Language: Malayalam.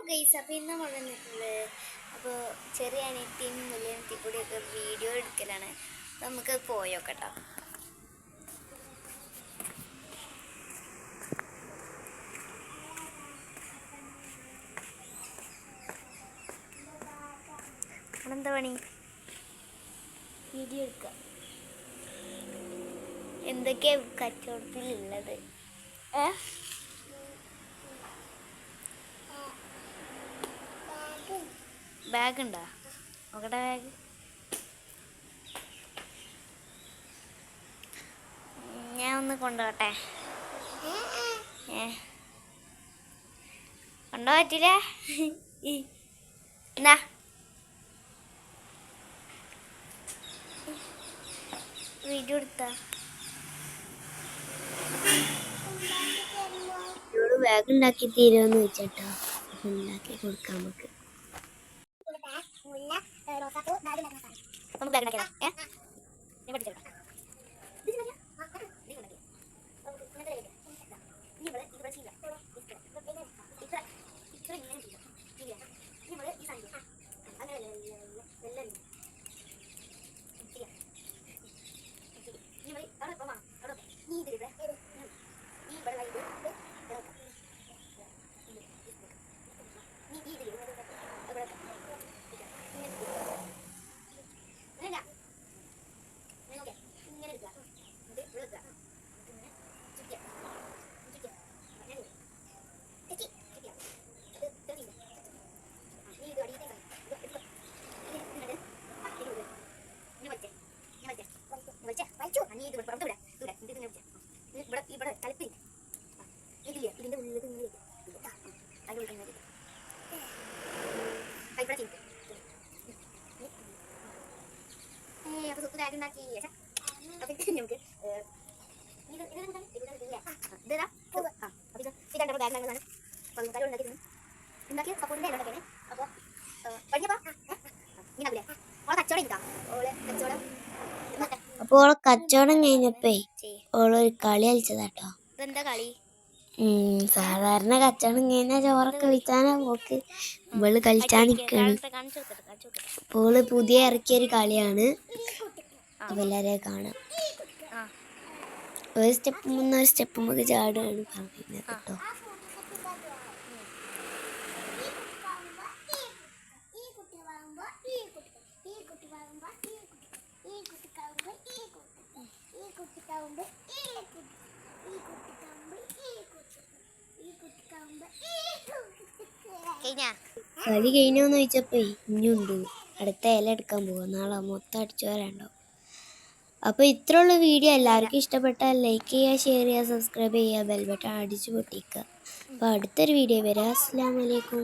ഗൈസ്, അപ്പോൾ ഇന്ന് നമ്മൾ വന്നിട്ടുള്ളത് അപ്പോൾ ചെറിയ അനിയത്തിയും വലിയ അനിയത്തിയും കൂടിയൊക്കെ വീഡിയോ എടുക്കലാണ്. അപ്പോൾ നമുക്ക് പോയോക്കട്ടോ. എന്താ പണി? വീഡിയോ എടുക്കുക. എന്തൊക്കെയാ കച്ചവടത്തിലുള്ളത്? ബാഗ് ഉണ്ടോ? നോക്കട്ടെ ബാഗ്. ഞാൻ ഒന്ന് കൊണ്ടുപോട്ടെ. കൊണ്ടുപോകാൻ പറ്റില്ല. എന്നാ വീഡിയോ എടുത്താ ബാഗ് ഉണ്ടാക്കി തീരുമെന്ന് വെച്ചിട്ടോ. ഉണ്ടാക്കി കൊടുക്കാം നമുക്ക്. നമുക്ക് ബാഗ് ഉണ്ടാക്കിയതാ. ഞാൻ പഠിച്ചോ. അപ്പോൾ ഓളെ കച്ചവടം കഴിഞ്ഞപ്പോ ഓളൊരു കളി കളിച്ചതാട്ടോ. ഇതെന്താ കളി? സാധാരണ കച്ചവടം കഴിഞ്ഞാൽ ചോറൊക്കെ വിൽക്കാനാ പോക്ക്. ഇവള് കളിച്ചാൻ നിൽക്കാണ്. അപ്പോൾ പുതിയ ഇറക്കിയൊരു കളിയാണ്. അപ്പൊ എല്ലാരെയും കാണാം. ഒരു സ്റ്റെപ്പ് മുന്നൊരു സ്റ്റെപ്പ് നമുക്ക് ചാടുകയാണ് പറയുന്നത് കേട്ടോ. കളി കഴിഞ്ഞോന്ന് ചോദിച്ചപ്പോ ഇനിയുണ്ട്. അടുത്ത ഇല എടുക്കാൻ പോവാ. നാളെ മൊത്തം അടിച്ചു വരാണ്ടോ. അപ്പോൾ ഇത്രയുള്ള വീഡിയോ എല്ലാവർക്കും ഇഷ്ടപ്പെട്ടാൽ ലൈക്ക് ചെയ്യുക, ഷെയർ ചെയ്യുക, സബ്സ്ക്രൈബ് ചെയ്യുക, ബെൽ ബട്ടൺ അടിച്ചു പൊട്ടിക്കുക. അപ്പോൾ അടുത്തൊരു വീഡിയോ വരാം. അസ്സലാമു അലൈക്കും.